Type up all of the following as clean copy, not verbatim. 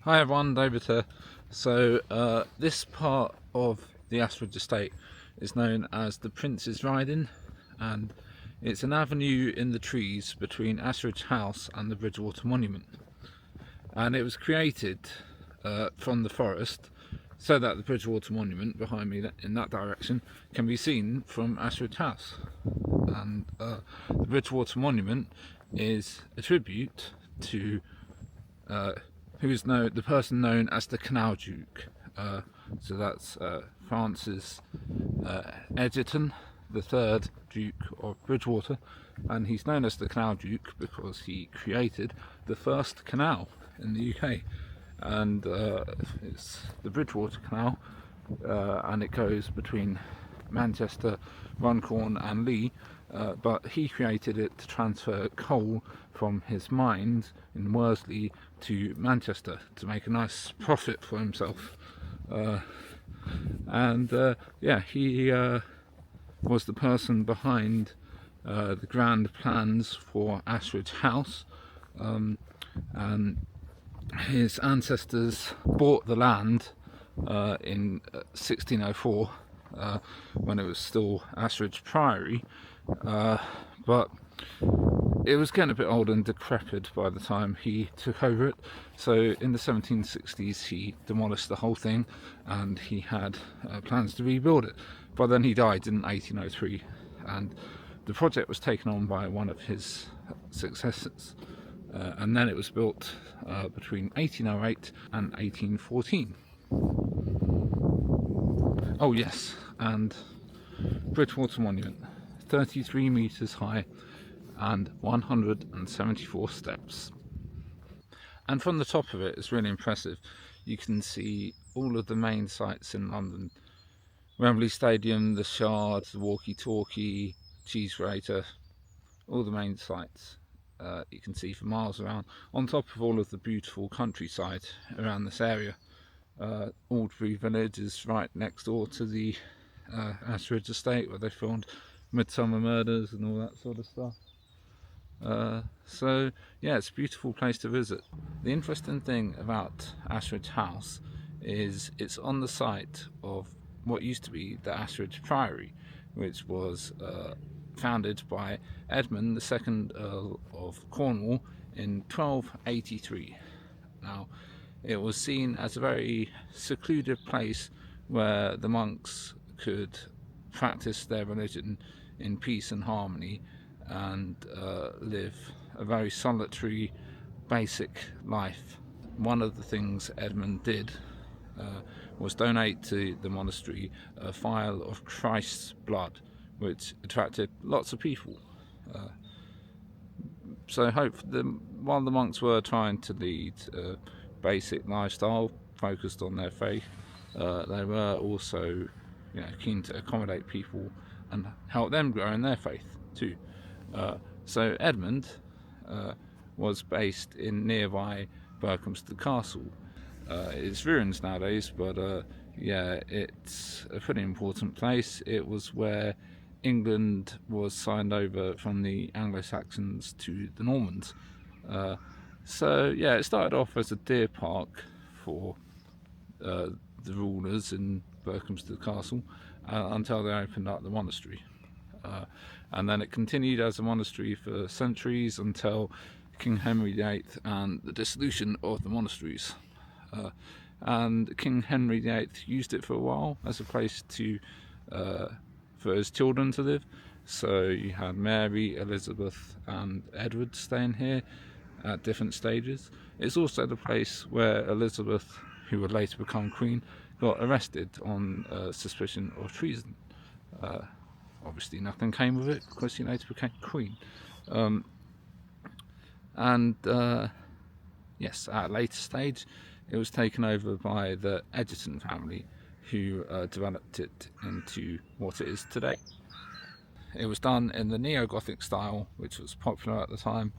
Hi everyone, David here. So this part of the Ashridge Estate is known as the Prince's Riding, and it's an avenue in the trees between Ashridge House and the Bridgewater Monument. And it was created from the forest so that the Bridgewater Monument behind me in that direction can be seen from Ashridge House. And the Bridgewater Monument is a tribute to the person known as the Canal Duke. So that's Francis Egerton, the third Duke of Bridgewater, and he's known as the Canal Duke because he created the first canal in the UK, and it's the Bridgewater Canal, and it goes between Manchester, Runcorn and Lee, but he created it to transfer coal from his mines in Worsley to Manchester to make a nice profit for himself. He was the person behind the grand plans for Ashridge House, and his ancestors bought the land in 1604 when it was still Ashridge Priory, but it was getting a bit old and decrepit by the time he took over it. So in the 1760s he demolished the whole thing, and he had plans to rebuild it. But then he died in 1803, and the project was taken on by one of his successors, and then it was built between 1808 and 1814. Oh yes, and Bridgewater Monument, 33 metres high and 174 steps. And from the top of it, it's really impressive. You can see all of the main sites in London: Wembley Stadium, the Shard, the Walkie Talkie, Cheese Grater, all the main sites you can see for miles around, on top of all of the beautiful countryside around this area. Aldbury Village is right next door to the Ashridge Estate, where they filmed Midsummer Murders and all that sort of stuff. So yeah, it's a beautiful place to visit. The interesting thing about Ashridge House is it's on the site of what used to be the Ashridge Priory, which was founded by Edmund, the second Earl of Cornwall, in 1283. Now, it was seen as a very secluded place where the monks could practice their religion in peace and harmony, and live a very solitary, basic life. One of the things Edmund did was donate to the monastery a phial of Christ's blood, which attracted lots of people. While the monks were trying to lead a basic lifestyle focused on their faith, they were also, keen to accommodate people and help them grow in their faith too. So Edmund was based in nearby Buckinghamshire Castle. It's ruins nowadays, but it's a pretty important place. It was where England was signed over from the Anglo-Saxons to the Normans. It started off as a deer park for the rulers in Buckinghamshire Castle until they opened up the monastery. And then it continued as a monastery for centuries until King Henry VIII and the dissolution of the monasteries. And King Henry VIII used it for a while as a place for his children to live. So you had Mary, Elizabeth and Edward staying here at different stages. It's also the place where Elizabeth, who would later become Queen, got arrested on suspicion of treason. Obviously nothing came of it because she later became Queen. Yes, at a later stage it was taken over by the Egerton family, who developed it into what it is today. It was done in the neo-Gothic style, which was popular at the time,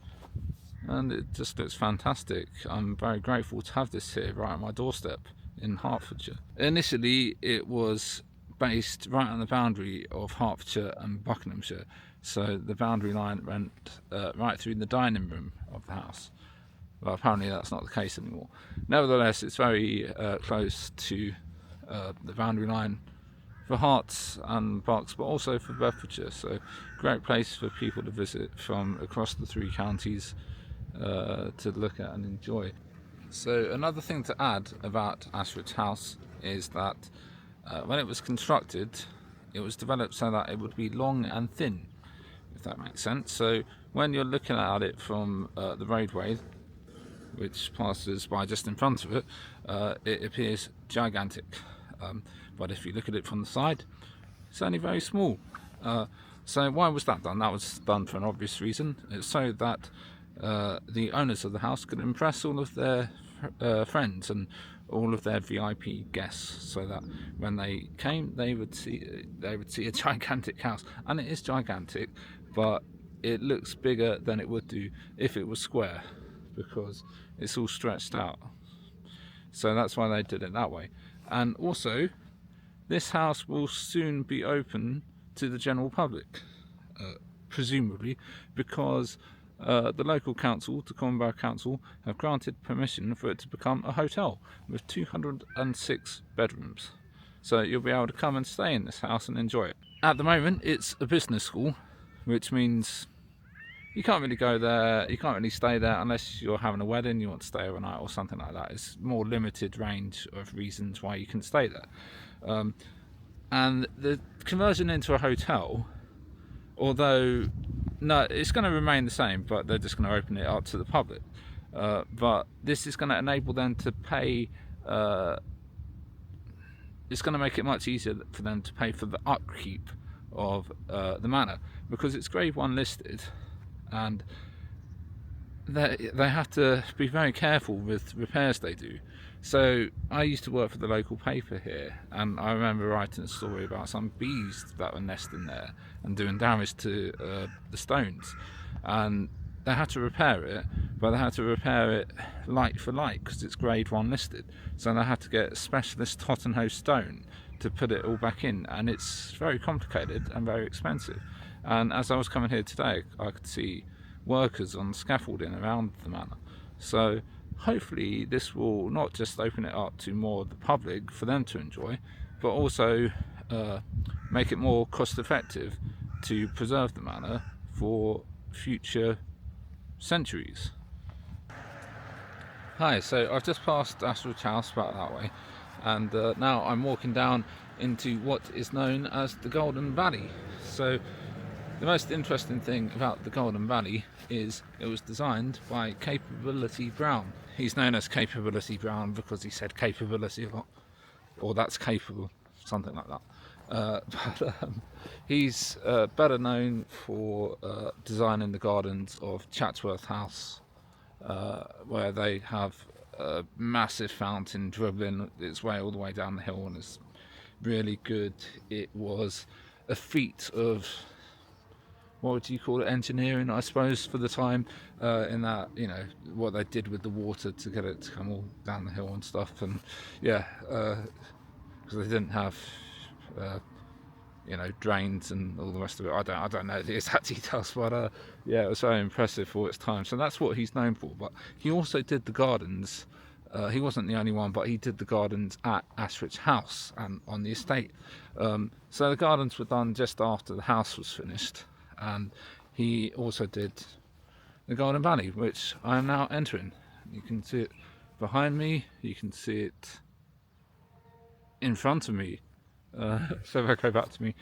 and it just looks fantastic. I'm very grateful to have this here right on my doorstep in Hertfordshire. Initially it was based right on the boundary of Hertfordshire and Buckinghamshire, so the boundary line went right through the dining room of the house. Well, apparently that's not the case anymore. Nevertheless, it's very close to the boundary line for Herts and Bucks, but also for Bedfordshire. So, great place for people to visit from across the 3 counties to look at and enjoy. So, another thing to add about Ashridge House is that when it was constructed, it was developed so that it would be long and thin, if that makes sense. So, when you're looking at it from the roadway, which passes by just in front of it, it appears gigantic. But if you look at it from the side, it's only very small. So why was that done? That was done for an obvious reason. It's so that the owners of the house could impress all of their friends and all of their VIP guests, so that when they came, they would see a gigantic house. And it is gigantic, but it looks bigger than it would do if it was square, because it's all stretched out. So that's why they did it that way. And also, this house will soon be open to the general public, presumably, because the local council, Tacoma Borough Council, have granted permission for it to become a hotel with 206 bedrooms. So you'll be able to come and stay in this house and enjoy it. At the moment, it's a business school, which means you can't really go there, you can't really stay there unless you're having a wedding, you want to stay overnight or something like that. It's more limited range of reasons why you can stay there. And the conversion into a hotel, although no, it's going to remain the same, but they're just going to open it up to the public. But this is going to enable them to pay, it's going to make it much easier for them to pay for the upkeep of the manor, because it's Grade 1 listed, and they have to be very careful with repairs they do. So I used to work for the local paper here, and I remember writing a story about some bees that were nesting there and doing damage to the stones, and they had to repair it, but they had to repair it like for like because it's Grade 1 listed. So they had to get a specialist Tottenham stone to put it all back in, and it's very complicated and very expensive. And as I was coming here today, I could see workers on scaffolding around the manor. So hopefully this will not just open it up to more of the public for them to enjoy, but also make it more cost effective to preserve the manor for future centuries. Hi, so I've just passed Ashridge House about that way, and now I'm walking down into what is known as the Golden Valley. So the most interesting thing about the Golden Valley is it was designed by Capability Brown. He's known as Capability Brown because he said capability a lot, or that's capable, something like that. But he's better known for designing the gardens of Chatsworth House, where they have a massive fountain dribbling its way all the way down the hill, and it's really good. It was a feat of, what would you call it, engineering, I suppose, for the time, in that, you know, what they did with the water to get it to come all down the hill and stuff. And yeah, because they didn't have you know, drains and all the rest of it. I don't know the exact details, but yeah, it was very impressive for its time. So that's what he's known for. But he also did the gardens. He wasn't the only one, but he did the gardens at Ashridge House and on the estate. So the gardens were done just after the house was finished, and he also did the Golden Valley, which I am now entering. You can see it behind me, you can see it in front of me. So if I go back to me,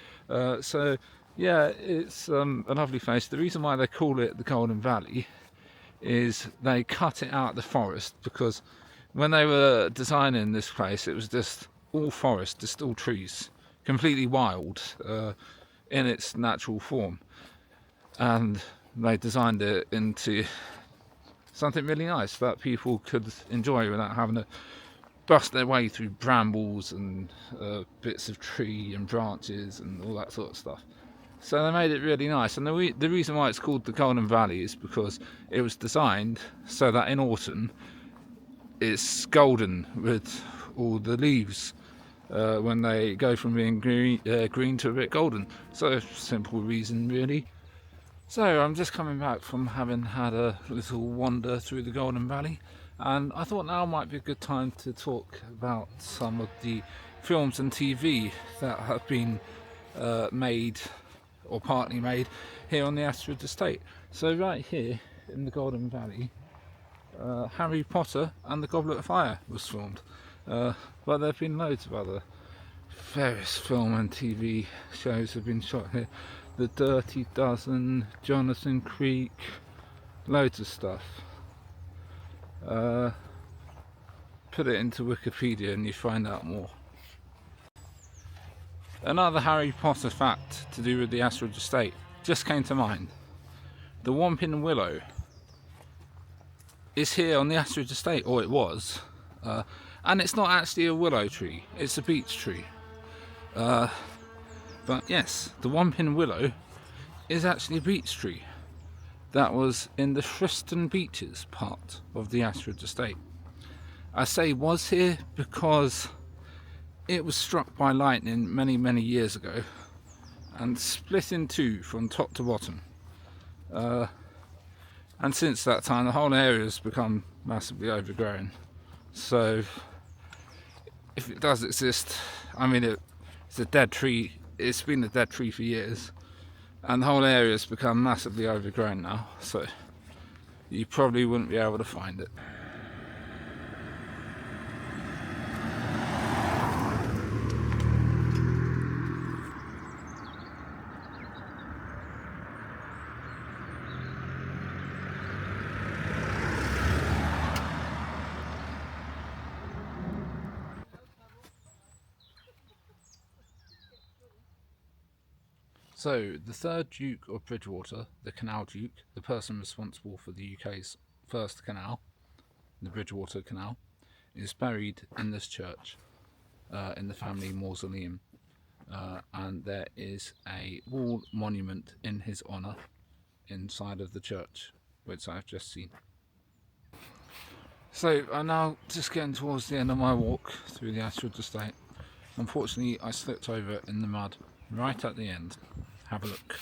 so yeah, it's a lovely place. The reason why they call it the Golden Valley is they cut it out of the forest, because when they were designing this place, it was just all forest, just all trees, completely wild in its natural form, and they designed it into something really nice that people could enjoy without having to bust their way through brambles and bits of tree and branches and all that sort of stuff. So they made it really nice, and the reason why it's called the Golden Valley is because it was designed so that in autumn it's golden with all the leaves when they go from being green to a bit golden. So simple reason really. So I'm just coming back from having had a little wander through the Golden Valley, and I thought now might be a good time to talk about some of the films and TV that have been made or partly made here on the Ashridge Estate. So right here in the Golden Valley, Harry Potter and the Goblet of Fire was filmed, but there have been loads of other various film and TV shows have been shot here. The Dirty Dozen, Jonathan Creek, loads of stuff. Put it into Wikipedia and you find out more. Another Harry Potter fact to do with the Ashridge Estate just came to mind. The Wampin Willow is here on the Ashridge Estate, or it was, and it's not actually a willow tree, it's a beech tree. But yes, the Wampin Willow is actually a beech tree that was in the Friston Beeches part of the Ashridge Estate. I say was here because it was struck by lightning many years ago and split in two from top to bottom. And since that time the whole area has become massively overgrown. So if it does exist, I mean it's a dead tree. It's been a dead tree for years, and the whole area has become massively overgrown now, so you probably wouldn't be able to find it. So, the third Duke of Bridgewater, the Canal Duke, the person responsible for the UK's first canal, the Bridgewater Canal, is buried in this church, in the family mausoleum, and there is a wall monument in his honour inside of the church, which I've just seen. So, I'm now just getting towards the end of my walk through the Ashridge Estate. Unfortunately, I slipped over in the mud right at the end. Have a look.